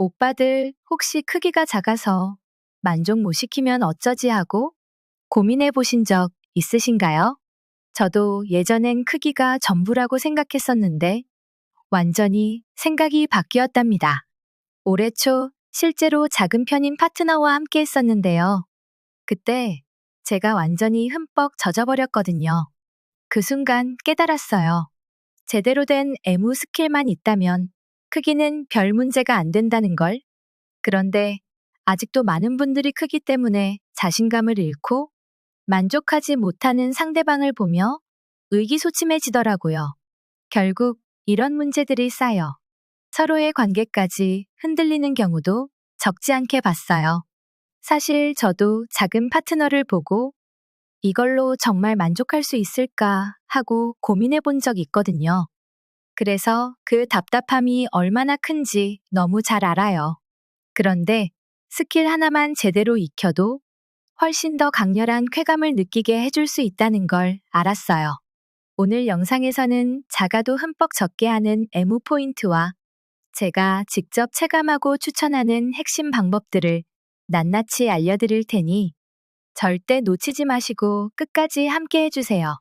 오빠들 혹시 크기가 작아서 만족 못 시키면 어쩌지 하고 고민해 보신 적 있으신가요? 저도 예전엔 크기가 전부라고 생각했었는데 완전히 생각이 바뀌었답니다. 올해 초 실제로 작은 편인 파트너와 함께 했었는데요. 그때 제가 완전히 흠뻑 젖어버렸거든요. 그 순간 깨달았어요. 제대로 된 애무 스킬만 있다면 크기는 별 문제가 안 된다는 걸. 그런데 아직도 많은 분들이 크기 때문에 자신감을 잃고 만족하지 못하는 상대방을 보며 의기소침해지더라고요. 결국 이런 문제들이 쌓여 서로의 관계까지 흔들리는 경우도 적지 않게 봤어요. 사실 저도 작은 파트너를 보고 이걸로 정말 만족할 수 있을까 하고 고민해 본 적 있거든요. 그래서 그 답답함이 얼마나 큰지 너무 잘 알아요. 그런데 스킬 하나만 제대로 익혀도 훨씬 더 강렬한 쾌감을 느끼게 해줄 수 있다는 걸 알았어요. 오늘 영상에서는 작아도 흠뻑 젖게 하는 애무 포인트와 제가 직접 체감하고 추천하는 핵심 방법들을 낱낱이 알려드릴 테니 절대 놓치지 마시고 끝까지 함께 해주세요.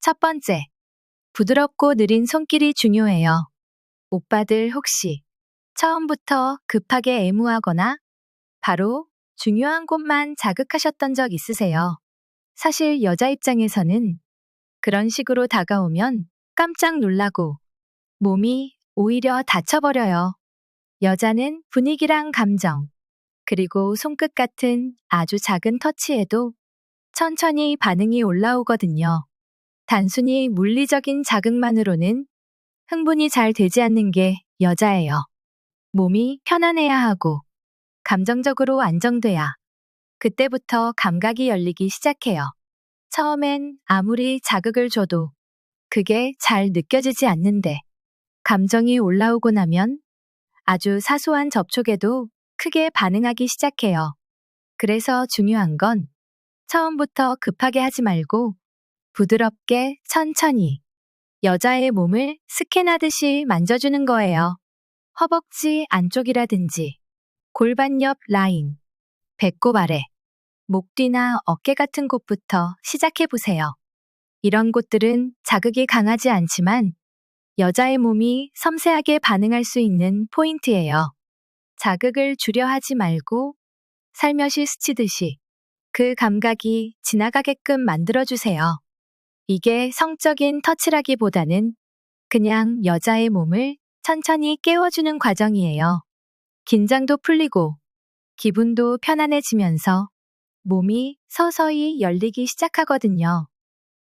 첫 번째, 부드럽고 느린 손길이 중요해요. 오빠들 혹시 처음부터 급하게 애무하거나 바로 중요한 곳만 자극하셨던 적 있으세요? 사실 여자 입장에서는 그런 식으로 다가오면 깜짝 놀라고 몸이 오히려 다쳐버려요. 여자는 분위기랑 감정, 그리고 손끝 같은 아주 작은 터치에도 천천히 반응이 올라오거든요. 단순히 물리적인 자극만으로는 흥분이 잘 되지 않는 게 여자예요. 몸이 편안해야 하고 감정적으로 안정돼야 그때부터 감각이 열리기 시작해요. 처음엔 아무리 자극을 줘도 그게 잘 느껴지지 않는데 감정이 올라오고 나면 아주 사소한 접촉에도 크게 반응하기 시작해요. 그래서 중요한 건 처음부터 급하게 하지 말고 부드럽게 천천히 여자의 몸을 스캔하듯이 만져주는 거예요. 허벅지 안쪽이라든지 골반 옆 라인, 배꼽 아래, 목 뒤나 어깨 같은 곳부터 시작해 보세요. 이런 곳들은 자극이 강하지 않지만 여자의 몸이 섬세하게 반응할 수 있는 포인트예요. 자극을 주려 하지 말고 살며시 스치듯이 그 감각이 지나가게끔 만들어주세요. 이게 성적인 터치라기보다는 그냥 여자의 몸을 천천히 깨워주는 과정이에요. 긴장도 풀리고 기분도 편안해지면서 몸이 서서히 열리기 시작하거든요.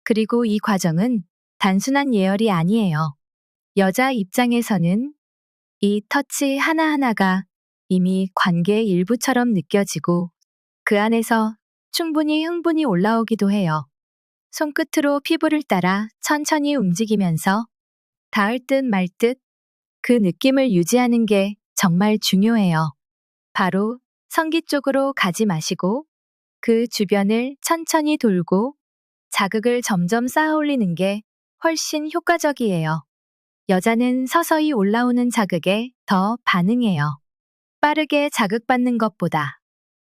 그리고 이 과정은 단순한 예열이 아니에요. 여자 입장에서는 이 터치 하나하나가 이미 관계의 일부처럼 느껴지고 그 안에서 충분히 흥분이 올라오기도 해요. 손끝으로 피부를 따라 천천히 움직이면서 닿을 듯 말 듯 그 느낌을 유지하는 게 정말 중요해요. 바로 성기 쪽으로 가지 마시고 그 주변을 천천히 돌고 자극을 점점 쌓아 올리는 게 훨씬 효과적이에요. 여자는 서서히 올라오는 자극에 더 반응해요. 빠르게 자극받는 것보다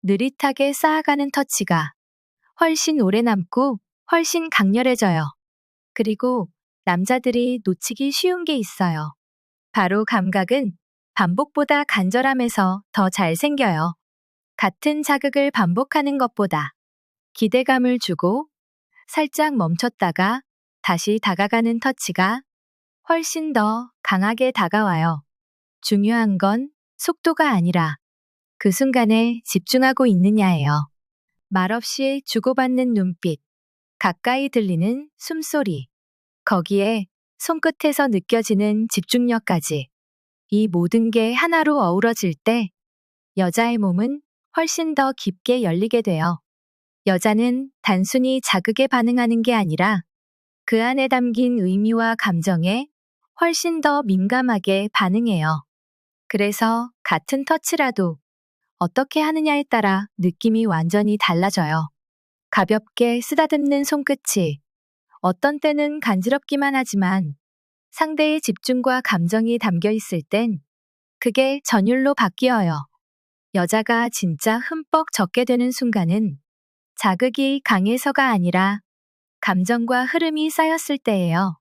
느릿하게 쌓아가는 터치가 훨씬 오래 남고 훨씬 강렬해져요. 그리고 남자들이 놓치기 쉬운 게 있어요. 바로 감각은 반복보다 간절함에서 더 잘 생겨요. 같은 자극을 반복하는 것보다 기대감을 주고 살짝 멈췄다가 다시 다가가는 터치가 훨씬 더 강하게 다가와요. 중요한 건 속도가 아니라 그 순간에 집중하고 있느냐예요. 말없이 주고받는 눈빛, 가까이 들리는 숨소리, 거기에 손끝에서 느껴지는 집중력까지 이 모든 게 하나로 어우러질 때 여자의 몸은 훨씬 더 깊게 열리게 돼요. 여자는 단순히 자극에 반응하는 게 아니라 그 안에 담긴 의미와 감정에 훨씬 더 민감하게 반응해요. 그래서 같은 터치라도 어떻게 하느냐에 따라 느낌이 완전히 달라져요. 가볍게 쓰다듬는 손끝이 어떤 때는 간지럽기만 하지만 상대의 집중과 감정이 담겨 있을 땐 그게 전율로 바뀌어요. 여자가 진짜 흠뻑 젖게 되는 순간은 자극이 강해서가 아니라 감정과 흐름이 쌓였을 때예요.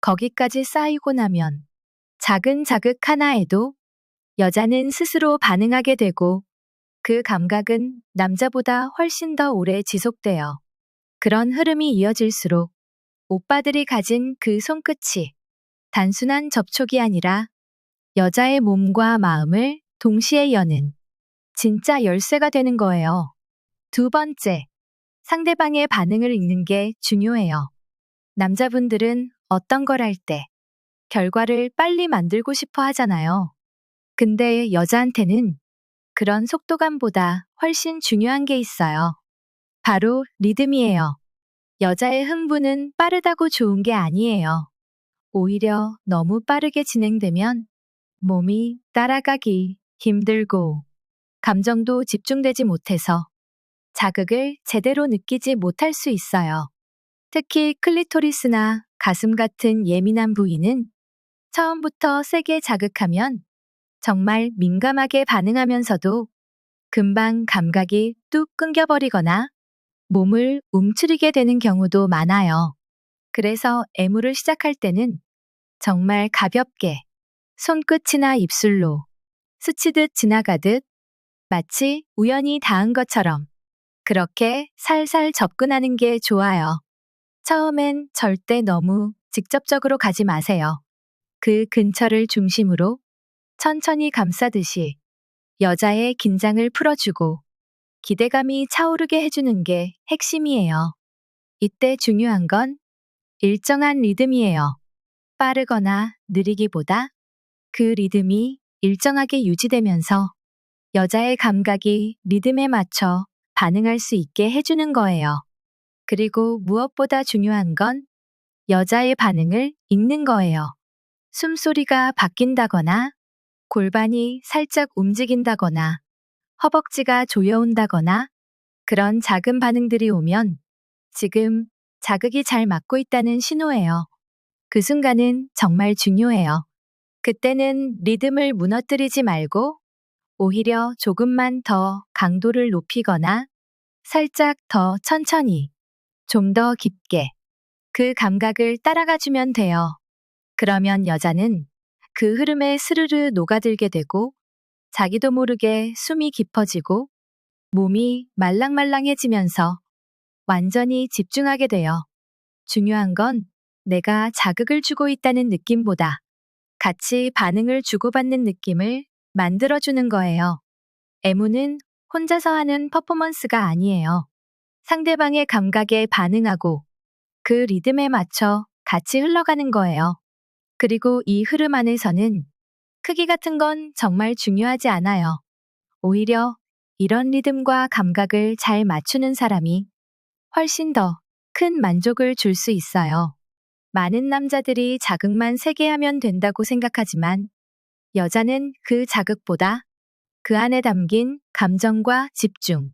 거기까지 쌓이고 나면 작은 자극 하나에도 여자는 스스로 반응하게 되고 그 감각은 남자보다 훨씬 더 오래 지속돼요. 그런 흐름이 이어질수록 오빠들이 가진 그 손끝이 단순한 접촉이 아니라 여자의 몸과 마음을 동시에 여는 진짜 열쇠가 되는 거예요. 두 번째, 상대방의 반응을 읽는 게 중요해요. 남자분들은 어떤 걸 할 때 결과를 빨리 만들고 싶어 하잖아요. 근데 여자한테는 그런 속도감보다 훨씬 중요한 게 있어요. 바로 리듬이에요. 여자의 흥분은 빠르다고 좋은 게 아니에요. 오히려 너무 빠르게 진행되면 몸이 따라가기 힘들고 감정도 집중되지 못해서 자극을 제대로 느끼지 못할 수 있어요. 특히 클리토리스나 가슴 같은 예민한 부위는 처음부터 세게 자극하면 정말 민감하게 반응하면서도 금방 감각이 뚝 끊겨버리거나 몸을 움츠리게 되는 경우도 많아요. 그래서 애무를 시작할 때는 정말 가볍게 손끝이나 입술로 스치듯 지나가듯 마치 우연히 닿은 것처럼 그렇게 살살 접근하는 게 좋아요. 처음엔 절대 너무 직접적으로 가지 마세요. 그 근처를 중심으로 천천히 감싸듯이 여자의 긴장을 풀어주고 기대감이 차오르게 해주는 게 핵심이에요. 이때 중요한 건 일정한 리듬이에요. 빠르거나 느리기보다 그 리듬이 일정하게 유지되면서 여자의 감각이 리듬에 맞춰 반응할 수 있게 해주는 거예요. 그리고 무엇보다 중요한 건 여자의 반응을 읽는 거예요. 숨소리가 바뀐다거나 골반이 살짝 움직인다거나 허벅지가 조여온다거나 그런 작은 반응들이 오면 지금 자극이 잘 맞고 있다는 신호예요. 그 순간은 정말 중요해요. 그때는 리듬을 무너뜨리지 말고 오히려 조금만 더 강도를 높이거나 살짝 더 천천히 좀 더 깊게 그 감각을 따라가 주면 돼요. 그러면 여자는 그 흐름에 스르르 녹아들게 되고 자기도 모르게 숨이 깊어지고 몸이 말랑말랑해지면서 완전히 집중하게 돼요. 중요한 건 내가 자극을 주고 있다는 느낌보다 같이 반응을 주고받는 느낌을 만들어주는 거예요. 애무는 혼자서 하는 퍼포먼스가 아니에요. 상대방의 감각에 반응하고 그 리듬에 맞춰 같이 흘러가는 거예요. 그리고 이 흐름 안에서는 크기 같은 건 정말 중요하지 않아요. 오히려 이런 리듬과 감각을 잘 맞추는 사람이 훨씬 더 큰 만족을 줄 수 있어요. 많은 남자들이 자극만 세게 하면 된다고 생각하지만 여자는 그 자극보다 그 안에 담긴 감정과 집중,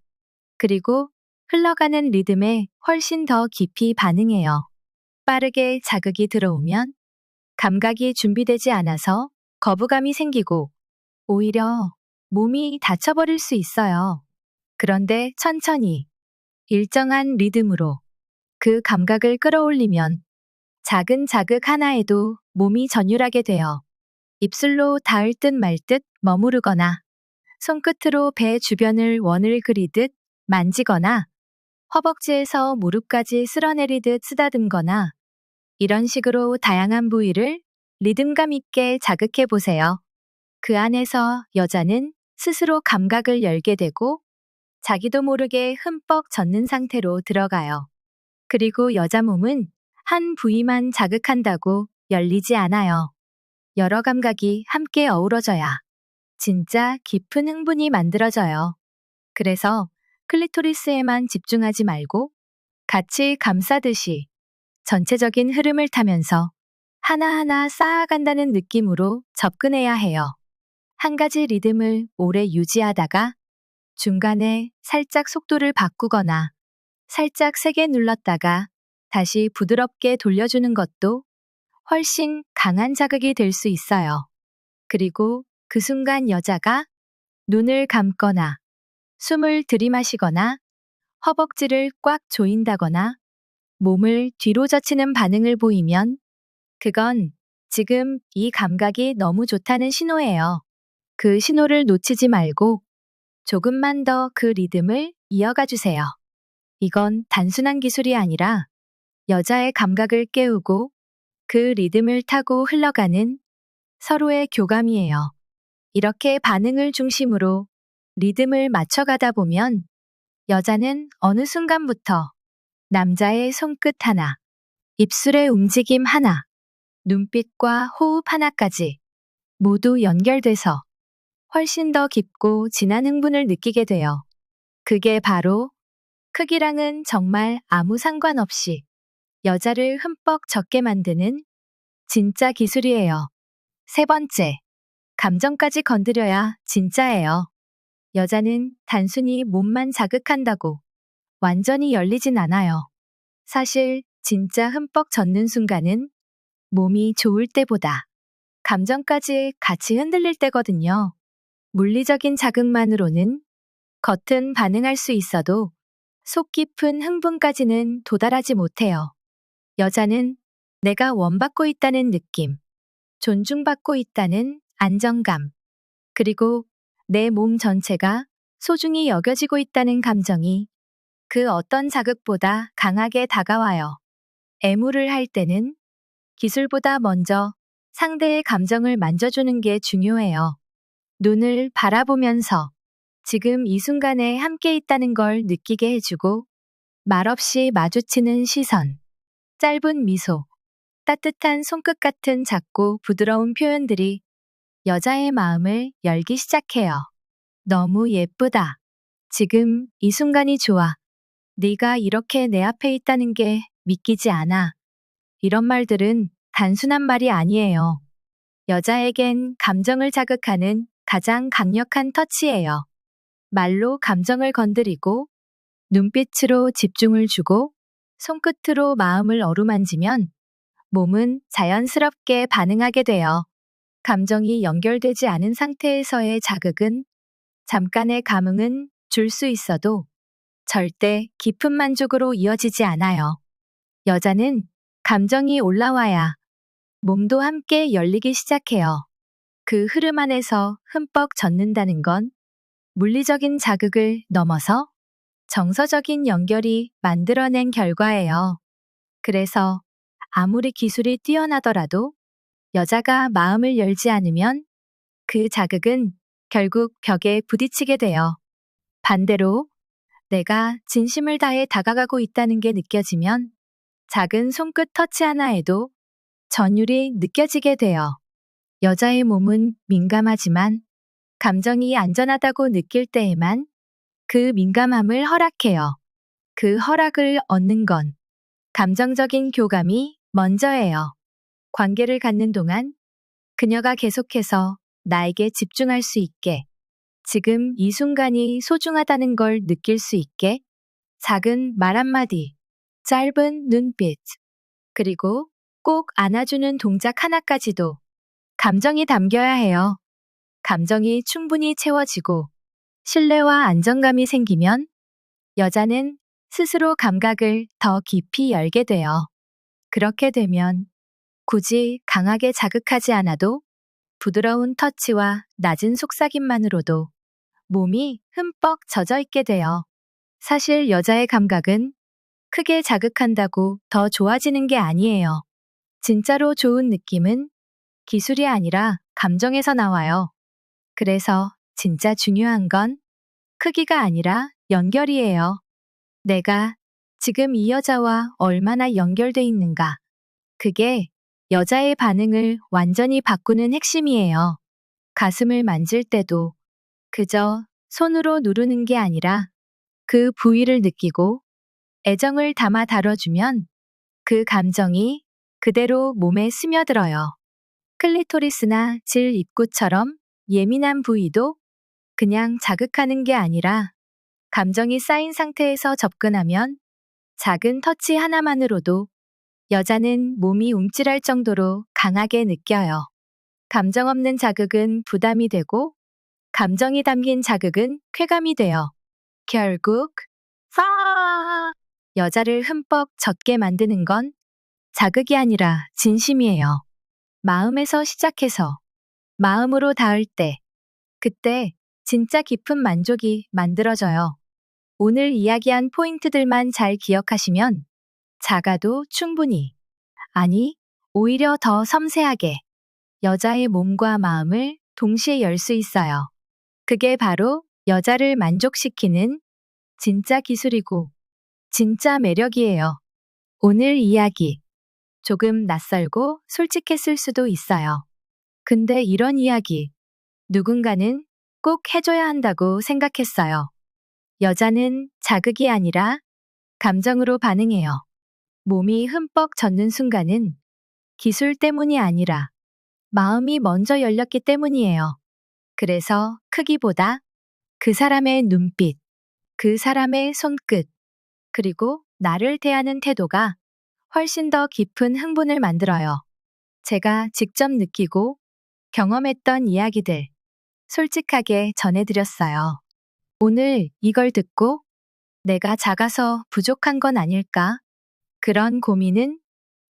그리고 흘러가는 리듬에 훨씬 더 깊이 반응해요. 빠르게 자극이 들어오면 감각이 준비되지 않아서 거부감이 생기고 오히려 몸이 다쳐버릴 수 있어요. 그런데 천천히 일정한 리듬으로 그 감각을 끌어올리면 작은 자극 하나에도 몸이 전율하게 돼요. 입술로 닿을 듯 말 듯 머무르거나 손끝으로 배 주변을 원을 그리듯 만지거나 허벅지에서 무릎까지 쓸어내리듯 쓰다듬거나 이런 식으로 다양한 부위를 리듬감 있게 자극해 보세요. 그 안에서 여자는 스스로 감각을 열게 되고 자기도 모르게 흠뻑 젖는 상태로 들어가요. 그리고 여자 몸은 한 부위만 자극한다고 열리지 않아요. 여러 감각이 함께 어우러져야 진짜 깊은 흥분이 만들어져요. 그래서 클리토리스에만 집중하지 말고 같이 감싸듯이 전체적인 흐름을 타면서 하나하나 쌓아간다는 느낌으로 접근해야 해요. 한 가지 리듬을 오래 유지하다가 중간에 살짝 속도를 바꾸거나 살짝 세게 눌렀다가 다시 부드럽게 돌려주는 것도 훨씬 강한 자극이 될 수 있어요. 그리고 그 순간 여자가 눈을 감거나 숨을 들이마시거나 허벅지를 꽉 조인다거나 몸을 뒤로 젖히는 반응을 보이면 그건 지금 이 감각이 너무 좋다는 신호예요. 그 신호를 놓치지 말고 조금만 더 그 리듬을 이어가 주세요. 이건 단순한 기술이 아니라 여자의 감각을 깨우고 그 리듬을 타고 흘러가는 서로의 교감이에요. 이렇게 반응을 중심으로 리듬을 맞춰가다 보면 여자는 어느 순간부터 남자의 손끝 하나, 입술의 움직임 하나, 눈빛과 호흡 하나까지 모두 연결돼서 훨씬 더 깊고 진한 흥분을 느끼게 돼요. 그게 바로 크기랑은 정말 아무 상관없이 여자를 흠뻑 젖게 만드는 진짜 기술이에요. 세 번째, 감정까지 건드려야 진짜예요. 여자는 단순히 몸만 자극한다고 완전히 열리진 않아요. 사실 진짜 흠뻑 젖는 순간은 몸이 좋을 때보다 감정까지 같이 흔들릴 때거든요. 물리적인 자극만으로는 겉은 반응할 수 있어도 속 깊은 흥분까지는 도달하지 못해요. 여자는 내가 원받고 있다는 느낌, 존중받고 있다는 안정감, 그리고 내 몸 전체가 소중히 여겨지고 있다는 감정이 그 어떤 자극보다 강하게 다가와요. 애무를 할 때는 기술보다 먼저 상대의 감정을 만져주는 게 중요해요. 눈을 바라보면서 지금 이 순간에 함께 있다는 걸 느끼게 해주고 말없이 마주치는 시선, 짧은 미소, 따뜻한 손끝 같은 작고 부드러운 표현들이 여자의 마음을 열기 시작해요. 너무 예쁘다. 지금 이 순간이 좋아. 네가 이렇게 내 앞에 있다는 게 믿기지 않아. 이런 말들은 단순한 말이 아니에요. 여자에겐 감정을 자극하는 가장 강력한 터치예요. 말로 감정을 건드리고, 눈빛으로 집중을 주고, 손끝으로 마음을 어루만지면 몸은 자연스럽게 반응하게 돼요. 감정이 연결되지 않은 상태에서의 자극은 잠깐의 감흥은 줄 수 있어도 절대 깊은 만족으로 이어지지 않아요. 여자는 감정이 올라와야 몸도 함께 열리기 시작해요. 그 흐름 안에서 흠뻑 젖는다는 건 물리적인 자극을 넘어서 정서적인 연결이 만들어낸 결과예요. 그래서 아무리 기술이 뛰어나더라도 여자가 마음을 열지 않으면 그 자극은 결국 벽에 부딪히게 돼요. 반대로 내가 진심을 다해 다가가고 있다는 게 느껴지면 작은 손끝 터치 하나에도 전율이 느껴지게 돼요. 여자의 몸은 민감하지만 감정이 안전하다고 느낄 때에만 그 민감함을 허락해요. 그 허락을 얻는 건 감정적인 교감이 먼저예요. 관계를 갖는 동안 그녀가 계속해서 나에게 집중할 수 있게, 지금 이 순간이 소중하다는 걸 느낄 수 있게 작은 말 한마디, 짧은 눈빛, 그리고 꼭 안아주는 동작 하나까지도 감정이 담겨야 해요. 감정이 충분히 채워지고 신뢰와 안정감이 생기면 여자는 스스로 감각을 더 깊이 열게 돼요. 그렇게 되면 굳이 강하게 자극하지 않아도 부드러운 터치와 낮은 속삭임만으로도 몸이 흠뻑 젖어 있게 돼요. 사실 여자의 감각은 크게 자극한다고 더 좋아지는 게 아니에요. 진짜로 좋은 느낌은 기술이 아니라 감정에서 나와요. 그래서 진짜 중요한 건 크기가 아니라 연결이에요. 내가 지금 이 여자와 얼마나 연결돼 있는가. 그게 여자의 반응을 완전히 바꾸는 핵심이에요. 가슴을 만질 때도 그저 손으로 누르는 게 아니라 그 부위를 느끼고 애정을 담아 다뤄주면 그 감정이 그대로 몸에 스며들어요. 클리토리스나 질 입구처럼 예민한 부위도 그냥 자극하는 게 아니라 감정이 쌓인 상태에서 접근하면 작은 터치 하나만으로도 여자는 몸이 움찔할 정도로 강하게 느껴요. 감정 없는 자극은 부담이 되고, 감정이 담긴 자극은 쾌감이 돼요. 결국, 여자를 흠뻑 젖게 만드는 건 자극이 아니라 진심이에요. 마음에서 시작해서 마음으로 닿을 때, 그때 진짜 깊은 만족이 만들어져요. 오늘 이야기한 포인트들만 잘 기억하시면 작아도 충분히, 아니, 오히려 더 섬세하게 여자의 몸과 마음을 동시에 열 수 있어요. 그게 바로 여자를 만족시키는 진짜 기술이고 진짜 매력이에요. 오늘 이야기 조금 낯설고 솔직했을 수도 있어요. 근데 이런 이야기 누군가는 꼭 해줘야 한다고 생각했어요. 여자는 자극이 아니라 감정으로 반응해요. 몸이 흠뻑 젖는 순간은 기술 때문이 아니라 마음이 먼저 열렸기 때문이에요. 그래서 크기보다 그 사람의 눈빛, 그 사람의 손끝, 그리고 나를 대하는 태도가 훨씬 더 깊은 흥분을 만들어요. 제가 직접 느끼고 경험했던 이야기들 솔직하게 전해드렸어요. 오늘 이걸 듣고 내가 작아서 부족한 건 아닐까? 그런 고민은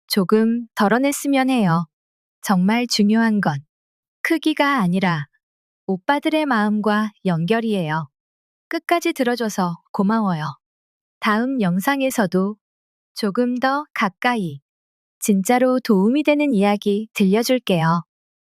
조금 덜어냈으면 해요. 정말 중요한 건 크기가 아니라 오빠들의 마음과 연결이에요. 끝까지 들어줘서 고마워요. 다음 영상에서도 조금 더 가까이 진짜로 도움이 되는 이야기 들려줄게요.